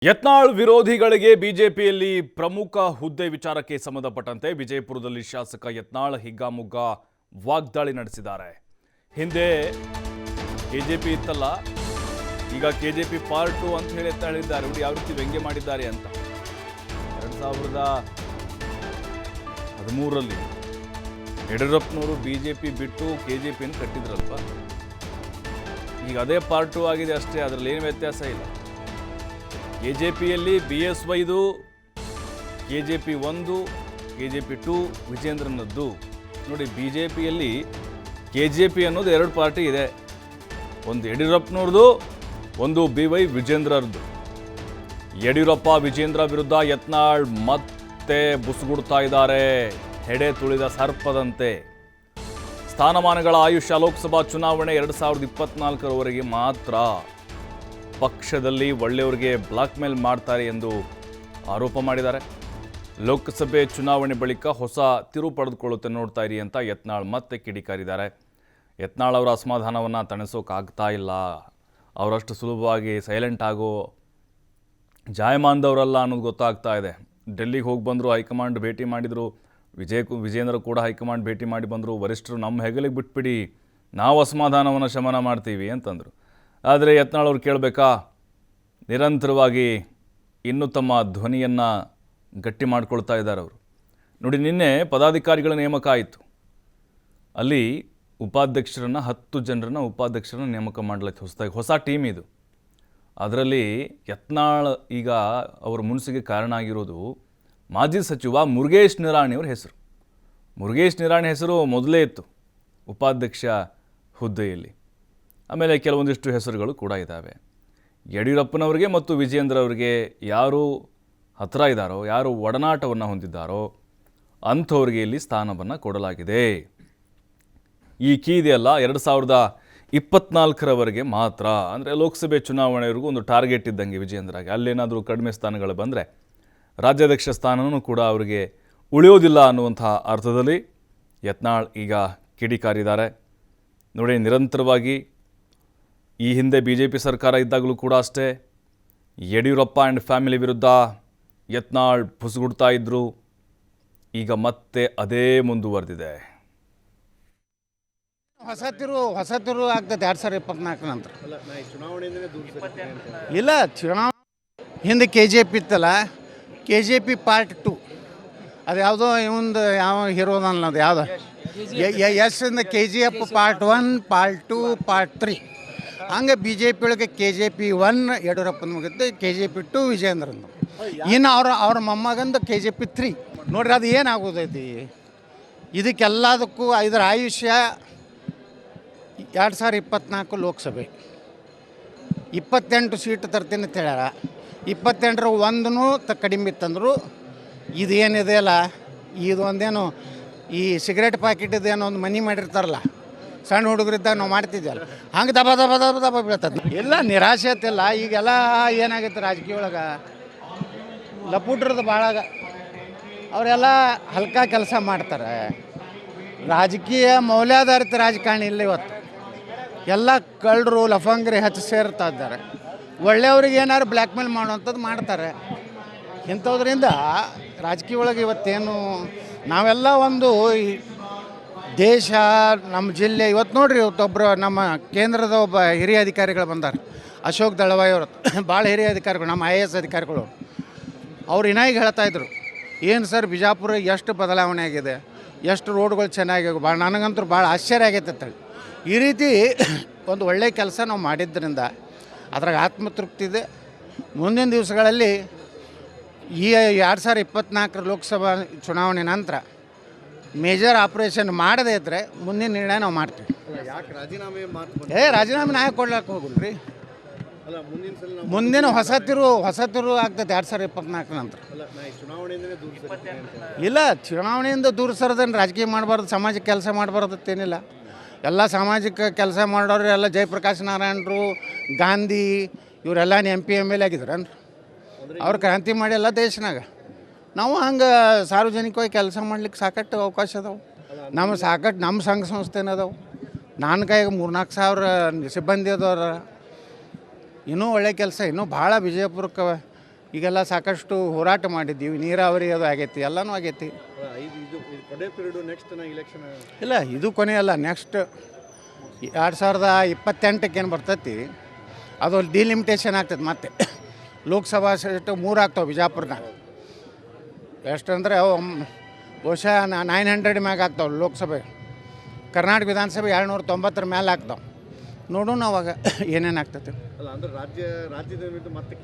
ಯತ್ನಾಳ್ ವಿರೋಧಿಗಳಿಗೆ ಬಿಜೆಪಿಯಲ್ಲಿ ಪ್ರಮುಖ ಹುದ್ದೆ ವಿಚಾರಕ್ಕೆ ಸಂಬಂಧಪಟ್ಟಂತೆ ವಿಜಯಪುರದಲ್ಲಿ ಶಾಸಕ ಯತ್ನಾಳ್ ಹಿಗ್ಗಾಮುಗ್ಗ ವಾಗ್ದಾಳಿ ನಡೆಸಿದ್ದಾರೆ. ಹಿಂದೆ ಕೆಜೆಪಿ ಇತ್ತಲ್ಲ, ಈಗ ಕೆಜೆಪಿ ಪಾರ್ಟ್ 2 ಅಂತ ಹೇಳಿ ಹೇಳಿದ್ದಾರೆ. ನೋಡಿ ಯಾವ ರೀತಿ ವ್ಯಂಗ್ಯ ಮಾಡಿದ್ದಾರೆ ಅಂತ. 2013ರಲ್ಲಿ ಯಡಿಯೂರಪ್ಪನವರು ಬಿಜೆಪಿ ಬಿಟ್ಟು ಕೆಜೆಪಿಯನ್ನು ಕಟ್ಟಿದ್ರಲ್ವ, ಈಗ ಅದೇ ಪಾರ್ಟ್ 2 ಆಗಿದೆ ಅಷ್ಟೇ. ಅದರಲ್ಲಿ ಏನು ವ್ಯತ್ಯಾಸ ಇಲ್ಲ. ಕೆಜೆಪಿಯಲ್ಲಿ BSYದು, KJP 1, KJP 2 ವಿಜೇಂದ್ರನದ್ದು. ನೋಡಿ, ಬಿಜೆಪಿಯಲ್ಲಿ KJP ಅನ್ನೋದು 2 ಪಾರ್ಟಿ ಇದೆ. ಒಂದು ಯಡಿಯೂರಪ್ಪನವ್ರದ್ದು, ಒಂದು BY ವಿಜೇಂದ್ರರದ್ದು. ಯಡಿಯೂರಪ್ಪ ವಿಜೇಂದ್ರ ವಿರುದ್ಧ ಯತ್ನಾಳ್ ಮತ್ತೆ ಬುಸುಗುಡ್ತಾ ಇದ್ದಾರೆ, ಹೆಡೆ ತುಳಿದ ಸರ್ಪದಂತೆ. ಸ್ಥಾನಮಾನಗಳ ಆಯುಷ್ಯ ಲೋಕಸಭಾ ಚುನಾವಣೆ 2024ರವರೆಗೆ ಮಾತ್ರ. ಪಕ್ಷದಲ್ಲಿ ಒಳ್ಳೆಯವರಿಗೆ ಬ್ಲಾಕ್ ಮೇಲ್ ಮಾಡ್ತಾರೆ ಎಂದು ಆರೋಪ ಮಾಡಿದ್ದಾರೆ. ಲೋಕಸಭೆ ಚುನಾವಣೆ ಬಳಿಕ ಹೊಸ ತಿರು ಪಡೆದುಕೊಳ್ಳುತ್ತೆ ನೋಡ್ತಾ ಇರಿ ಅಂತ ಯತ್ನಾಳ್ ಮತ್ತೆ ಕಿಡಿಕಾರಿದ್ದಾರೆ. ಯತ್ನಾಳ್ ಅವರ ಅಸಮಾಧಾನವನ್ನು ತಣಿಸೋಕ್ಕಾಗ್ತಾ ಇಲ್ಲ. ಅವರಷ್ಟು ಸುಲಭವಾಗಿ ಸೈಲೆಂಟ್ ಆಗೋ ಜಾಯಮಾನದವರಲ್ಲ ಅನ್ನೋದು ಗೊತ್ತಾಗ್ತಾ ಇದೆ. ಡೆಲ್ಲಿಗೆ ಹೋಗಿ ಬಂದರು, ಹೈಕಮಾಂಡ್ ಭೇಟಿ ಮಾಡಿದರು. ವಿಜೇಂದ್ರ ಕೂಡ ಹೈಕಮಾಂಡ್ ಭೇಟಿ ಮಾಡಿ ಬಂದರು. ವರಿಷ್ಠರು ನಮ್ಮ ಹೆಗಲಿಗೆ ಬಿಟ್ಬಿಡಿ, ನಾವು ಅಸಮಾಧಾನವನ್ನು ಶಮನ ಮಾಡ್ತೀವಿ ಅಂತಂದರು. ಆದರೆ ಯತ್ನಾಳ್ ಅವ್ರು ಕೇಳಬೇಕಾ? ನಿರಂತರವಾಗಿ ಇನ್ನೂ ತಮ್ಮ ಧ್ವನಿಯನ್ನು ಗಟ್ಟಿ ಮಾಡ್ಕೊಳ್ತಾ ಇದ್ದಾರೆ ಅವರು. ನೋಡಿ, ನಿನ್ನೆ ಪದಾಧಿಕಾರಿಗಳ ನೇಮಕ ಆಯಿತು. ಅಲ್ಲಿ ಉಪಾಧ್ಯಕ್ಷರನ್ನು 10 ಜನರನ್ನು ಉಪಾಧ್ಯಕ್ಷರನ್ನು ನೇಮಕ ಮಾಡಲಿಕ್ಕೆ ಹೊಸ ಟೀಮ್ ಇದು. ಅದರಲ್ಲಿ ಯತ್ನಾಳ್ ಈಗ ಅವರ ಮುನ್ಸಿಗೆ ಕಾರಣ ಆಗಿರೋದು ಮಾಜಿ ಸಚಿವ ಮುರುಗೇಶ್ ನಿರಾಣಿಯವ್ರ ಹೆಸರು. ಮುರುಗೇಶ್ ನಿರಾಣಿ ಹೆಸರು ಮೊದಲೇ ಇತ್ತು ಉಪಾಧ್ಯಕ್ಷ ಹುದ್ದೆಯಲ್ಲಿ. ಆಮೇಲೆ ಕೆಲವೊಂದಿಷ್ಟು ಹೆಸರುಗಳು ಕೂಡ ಇದ್ದಾವೆ. ಯಡಿಯೂರಪ್ಪನವರಿಗೆ ಮತ್ತು ವಿಜೇಂದ್ರ ಅವರಿಗೆ ಯಾರು ಹತ್ತಿರ ಇದ್ದಾರೋ, ಯಾರು ಒಡನಾಟವನ್ನು ಹೊಂದಿದ್ದಾರೋ ಅಂಥವ್ರಿಗೆ ಇಲ್ಲಿ ಸ್ಥಾನವನ್ನು ಕೊಡಲಾಗಿದೆ. ಈ ಕೀ ಇದೆಯಲ್ಲ 2024ರವರೆಗೆ ಮಾತ್ರ. ಅಂದರೆ ಲೋಕಸಭೆ ಚುನಾವಣೆವರೆಗೂ ಒಂದು ಟಾರ್ಗೆಟ್ ಇದ್ದಂಗೆ ವಿಜೇಂದ್ರಗೆ. ಅಲ್ಲೇನಾದರೂ ಕಡಿಮೆ ಸ್ಥಾನಗಳು ಬಂದರೆ ರಾಜ್ಯಾಧ್ಯಕ್ಷ ಸ್ಥಾನವೂ ಕೂಡ ಅವರಿಗೆ ಉಳಿಯೋದಿಲ್ಲ ಅನ್ನುವಂಥ ಅರ್ಥದಲ್ಲಿ ಯತ್ನಾಳ್ ಈಗ ಕಿಡಿಕಾರಿದ್ದಾರೆ. ನೋಡಿ, ನಿರಂತರವಾಗಿ ಈ ಹಿಂದೆ BJP ಸರ್ಕಾರ ಇದ್ದಾಗಲೂ ಕೂಡ ಅಷ್ಟೇ ಯಡಿಯೂರಪ್ಪ ಆ್ಯಂಡ್ ಫ್ಯಾಮಿಲಿ ವಿರುದ್ಧ ಯತ್ನಾಳ್ ಬುಸುಗುಡ್ತಾ ಇದ್ದರು. ಈಗ ಮತ್ತೆ ಅದೇ ಮುಂದುವರೆದಿದೆ. ಹೊಸ ತಿರು ಆಗ್ತದೆ 2024 ನಂತರ. ಇಲ್ಲ, ಚುನಾವಣೆ ಹಿಂದೆ KJP ಇತ್ತಲ್ಲ, KJP ಪಾರ್ಟ್ 2 ಅದು ಯಾವುದೋ ಇವಂದು ಯಾವ ಹೀರೋದಲ್ಲ, ಅದು ಯಾವುದೋ ಇಂದ KGF ಪಾರ್ಟ್ 1, ಪಾರ್ಟ್ 2, ಪಾರ್ಟ್ 3. ಹಂಗೆ BJP ಒಳಗೆ KJP 1 ಯಡಿಯೂರಪ್ಪನ ಮುಗಿದ್ದು, KJP 2 ವಿಜೇಂದ್ರನ. ಇನ್ನು ಅವ್ರ ಮೊಮ್ಮಗಂದು KJP 3. ನೋಡ್ರಿ, ಅದು ಏನಾಗೋದೈತಿ ಇದಕ್ಕೆಲ್ಲದಕ್ಕೂ. ಇದರ ಆಯುಷ್ಯ 2024 ಲೋಕಸಭೆ 28 ಸೀಟ್ ತರ್ತೀನಿ ಅಂತ ಹೇಳ್ಯಾರ. 28ರ 1 ಕಡಿಮೆ ಇತ್ತಂದ್ರು ಇದು ಏನಿದೆ ಅಲ್ಲ, ಇದು ಒಂದೇನು ಈ ಸಿಗರೇಟ್ ಪ್ಯಾಕೆಟ್ದೇನೋ ಒಂದು ಮನಿ ಮಾಡಿರ್ತಾರಲ್ಲ, ಸಣ್ಣ ಹುಡುಗರಿದ್ದಾಗ ನಾವು ಮಾಡ್ತಿದ್ದೆವಲ್ಲ, ಹಂಗೆ ದಬ ದಬ ದಬ ದಬ ಬೀಳ್ತದೆ. ಎಲ್ಲ ನಿರಾಶೆ ಆಯ್ತಿಲ್ಲ. ಈಗೆಲ್ಲ ಏನಾಗೈತೆ ರಾಜಕೀಯ ಒಳಗೆ ಲಪುಟ್ರದ್ದು ಭಾಳ, ಅವರೆಲ್ಲ ಹಲ್ಕ ಕೆಲಸ ಮಾಡ್ತಾರೆ. ರಾಜಕೀಯ ಮೌಲ್ಯಾಧಾರಿತ ರಾಜಕಾರಣಿ ಇಲ್ಲ ಇವತ್ತು. ಎಲ್ಲ ಕಳ್ಳರು ಲಫಂಗ್ರಿ ಹಚ್ಚಿ ಸೇರ್ತಾ ಇದ್ದಾರೆ. ಒಳ್ಳೆಯವ್ರಿಗೆ ಏನಾದ್ರು ಬ್ಲ್ಯಾಕ್ ಮೇಲ್ ಮಾಡುವಂಥದ್ದು ಮಾಡ್ತಾರೆ. ಇಂಥದ್ರಿಂದ ರಾಜಕೀಯ ಒಳಗೆ ಇವತ್ತೇನು ನಾವೆಲ್ಲ ಒಂದು ದೇಶ, ನಮ್ಮ ಜಿಲ್ಲೆ ಇವತ್ತು ನೋಡ್ರಿ, ಇವತ್ತೊಬ್ಬರು ನಮ್ಮ ಕೇಂದ್ರದ ಒಬ್ಬ ಹಿರಿಯ ಅಧಿಕಾರಿಗಳು ಬಂದಾರೆ, ಅಶೋಕ್ ದಳವಾಯಿ ಅವರು. ಭಾಳ ಹಿರಿಯ ಅಧಿಕಾರಿಗಳು, ನಮ್ಮ IAS ಅಧಿಕಾರಿಗಳು. ಅವ್ರು ಇನ್ನಾಗಿ ಹೇಳ್ತಾಯಿದ್ರು, ಏನು ಸರ್ ಬಿಜಾಪುರ ಎಷ್ಟು ಬದಲಾವಣೆ ಆಗಿದೆ, ಎಷ್ಟು ರೋಡ್ಗಳು ಚೆನ್ನಾಗಿ. ಭಾಳ ನನಗಂತೂ ಭಾಳ ಆಶ್ಚರ್ಯ ಆಗೈತೆ ಅಂತೇಳಿ. ಈ ರೀತಿ ಒಂದು ಒಳ್ಳೆಯ ಕೆಲಸ ನಾವು ಮಾಡಿದ್ದರಿಂದ ಅದ್ರಾಗ ಆತ್ಮತೃಪ್ತಿ ಇದೆ. ಮುಂದಿನ ದಿವಸಗಳಲ್ಲಿ ಈ 2024 ಲೋಕಸಭಾ ಚುನಾವಣೆ ನಂತರ ಮೇಜರ್ ಆಪ್ರೇಷನ್ ಮಾಡದೇ ಇದ್ದರೆ ಮುಂದಿನ ನಿರ್ಣಯ ನಾವು ಮಾಡ್ತೀವಿ. ರಾಜೀನಾಮೆ ನಾಯಕ ಕೊಡ್ಲಿಕ್ಕೆ ಹೋಗಲ್ರಿ. ಮುಂದಿನ ಹೊಸ ತಿರು ಆಗ್ತದೆ 2024 ನಂತರ. ಇಲ್ಲ, ಚುನಾವಣೆಯಿಂದ ದೂರ ಸರದೇನು ರಾಜಕೀಯ ಮಾಡಬಾರ್ದು, ಸಮಾಜಕ್ಕೆ ಕೆಲಸ ಮಾಡಬಾರ್ದತ್ತೇನಿಲ್ಲ. ಎಲ್ಲ ಸಾಮಾಜಿಕ ಕೆಲಸ ಮಾಡೋರು ಎಲ್ಲ ಜಯಪ್ರಕಾಶ್ ನಾರಾಯಣರು, ಗಾಂಧಿ ಇವರೆಲ್ಲ MP ML ಆಗಿದ್ರನ್ರಿ. ಅವ್ರು ಕ್ರಾಂತಿ ಮಾಡಿ ಎಲ್ಲ ದೇಶನಾಗ. ನಾವು ಹಂಗೆ ಸಾರ್ವಜನಿಕವಾಗಿ ಕೆಲಸ ಮಾಡ್ಲಿಕ್ಕೆ ಸಾಕಷ್ಟು ಅವಕಾಶ ಅದಾವೆ. ನಮ್ಮ ಸಂಘ ಸಂಸ್ಥೆನ ಅದಾವೆ. ನಾನು ಕೈಗೆ 3-4 ಸಾವಿರ ಸಿಬ್ಬಂದಿ ಅದವ್ರ. ಇನ್ನೂ ಒಳ್ಳೆ ಕೆಲಸ, ಇನ್ನೂ ಭಾಳ ವಿಜಯಪುರಕ್ಕೆ ಈಗೆಲ್ಲ ಸಾಕಷ್ಟು ಹೋರಾಟ ಮಾಡಿದ್ದೀವಿ, ನೀರಾವರಿ ಅದು ಆಗೈತಿ, ಎಲ್ಲನೂ ಆಗೈತಿ. ಕೊನೆ ಪೀರಿಯಡು ನೆಕ್ಸ್ಟ್ ಇಲೆಕ್ಷನ್ ಇಲ್ಲ ಇದು ಕೊನೆಯಲ್ಲ, ನೆಕ್ಸ್ಟ್ 2028 ಏನು ಬರ್ತೈತಿ ಅದು ಡಿಲಿಮಿಟೇಷನ್ ಆಗ್ತದೆ. ಮತ್ತೆ ಲೋಕಸಭಾ ಸೀಟು 3 ಆಗ್ತಾವೆ ಬಿಜಾಪುರ್ನಾಗ. ಎಷ್ಟಂದರೆ ಬಹುಶಃ 900 ಮ್ಯಾಗ ಆಗ್ತಾವೆ ಲೋಕಸಭೆ. ಕರ್ನಾಟಕ ವಿಧಾನಸಭೆ 290 ಮೇಲೆ ಆಗ್ತಾವೆ. ನೋಡೋಣ ಅವಾಗ ಏನೇನು ಆಗ್ತೈತಿ. ಅಲ್ಲ ಅಂದ್ರೆ ರಾಜ್ಯದ ಮತ್ತೆ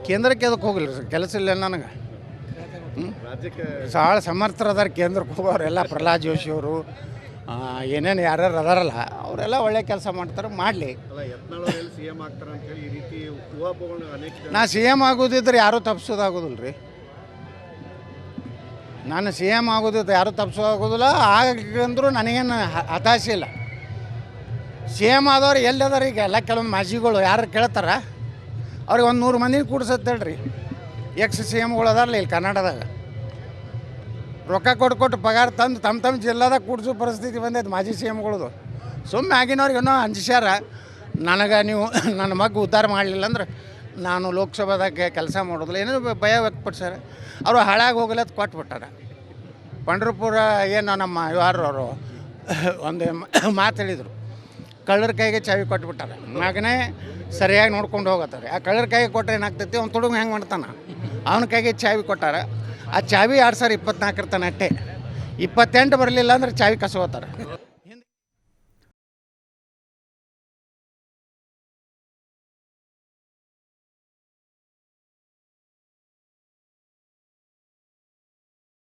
ಕೇಂದ್ರಕ್ಕೆ ಅದಕ್ಕೆ ಹೋಗಿಲ್ಲ ಸರ್, ಕೆಲಸ ಇಲ್ಲ ನನಗೆ. ರಾಜ್ಯಕ್ಕೆ ಭಾಳ ಸಮರ್ಥರದಾರ ಕೇಂದ್ರಕ್ಕೆ ಹೋಗೋರೆಲ್ಲ. ಪ್ರಹ್ಲಾದ್ ಜೋಶಿ ಅವರು ಏನೇನು ಯಾರ್ಯಾರು ಅದಾರಲ್ಲ ಅವರೆಲ್ಲ ಒಳ್ಳೆ ಕೆಲಸ ಮಾಡ್ತಾರೆ, ಮಾಡಲಿ. ಅಲ್ಲ ಯತ್ನಾಳ್ CM ಆಗ್ತಾರೆ ಅಂತ ಹೇಳಿ ಈ ರೀತಿ ಊಹಾಪೋಹಗಳು ಅನೇಕ. ನಾ CM ಆಗೋದಿದ್ರೆ ಯಾರೂ ತಪ್ಪಿಸೋದಾಗೋದಿಲ್ಲ ರೀ. ನಾನು CM ಆಗೋದಿದ್ದು ಯಾರೂ ತಪ್ಪಿಸೋದಾಗೋದಿಲ್ಲ. ಆಗಂದ್ರೂ ನನಗೇನು ಹತಾಶೆ ಇಲ್ಲ. CM ಆದವ್ರು ಎಲ್ಲಿದಾರ ಈಗ ಎಲ್ಲ ಕೆಲವೊಂದು ಮಾಜಿಗಳು ಯಾರು ಕೇಳ್ತಾರ ಅವ್ರಿಗೆ 100 ಮಂದಿನ ಕೂಡ್ಸತ್ತೇಳ್ರಿ. CMಗಳು ಅದಾರಲ್ಲ ಇಲ್ಲಿ ಕರ್ನಾಟಕದಾಗ, ರೊಕ್ಕ ಕೊಟ್ಟು ಪಗಾರ ತಂದು ತಮ್ಮ ಜಿಲ್ಲಾದಾಗ ಕೂಡಿಸೋ ಪರಿಸ್ಥಿತಿ ಬಂದೈತೆ ಮಾಜಿ CMಗಳದು. ಸುಮ್ಮನೆ ಆಗಿನವ್ರಿಗೆ ಏನೋ ಅಂಜಿಸ್ಯಾರ, ನನಗೆ ನೀವು ನನ್ನ ಮಗ ಉದ್ಧಾರ ಮಾಡಲಿಲ್ಲ ಅಂದ್ರೆ ನಾನು ಲೋಕಸಭಾದಾಗ ಕೆಲಸ ಮಾಡೋದಿಲ್ಲ ಏನೋ ಭಯ ವ್ಯಕ್ತಪಡಿಸ್ಯಾರ. ಅವರು ಹಾಳಾಗಿ ಹೋಗಲಿ ಅದು ಕೊಟ್ಬಿಟ್ಟಾರ. ಪಂಡ್ರಪುರ ಏನು ನಮ್ಮ ಯಾರು ಅವರು ಒಂದು ಮಾತು ಹೇಳಿದರು, ಕಳ್ಳರ ಕೈಗೆ ಚಾವಿ ಕೊಟ್ಬಿಟ್ಟಾರ, ಮಗನೇ ಸರಿಯಾಗಿ ನೋಡ್ಕೊಂಡು ಹೋಗತ್ತಾರೆ. ಆ ಕಳ್ಳರ ಕೈಗೆ ಕೊಟ್ಟರೆ ಏನಾಗ್ತೈತಿ, ಅವ್ನು ತುಡುಗ ಹೆಂಗೆ ಮಾಡ್ತಾನೆ, ಅವನ ಕೈಗೆ ಚಾವಿ ಕೊಟ್ಟಾರ. ಆ ಚಾವಿ 2024 ತನಕ ಅಟ್ಟೆ. 28 ಬರಲಿಲ್ಲ ಅಂದ್ರೆ ಚಾವಿ ಕಸ್ಕೋತಾರೆ.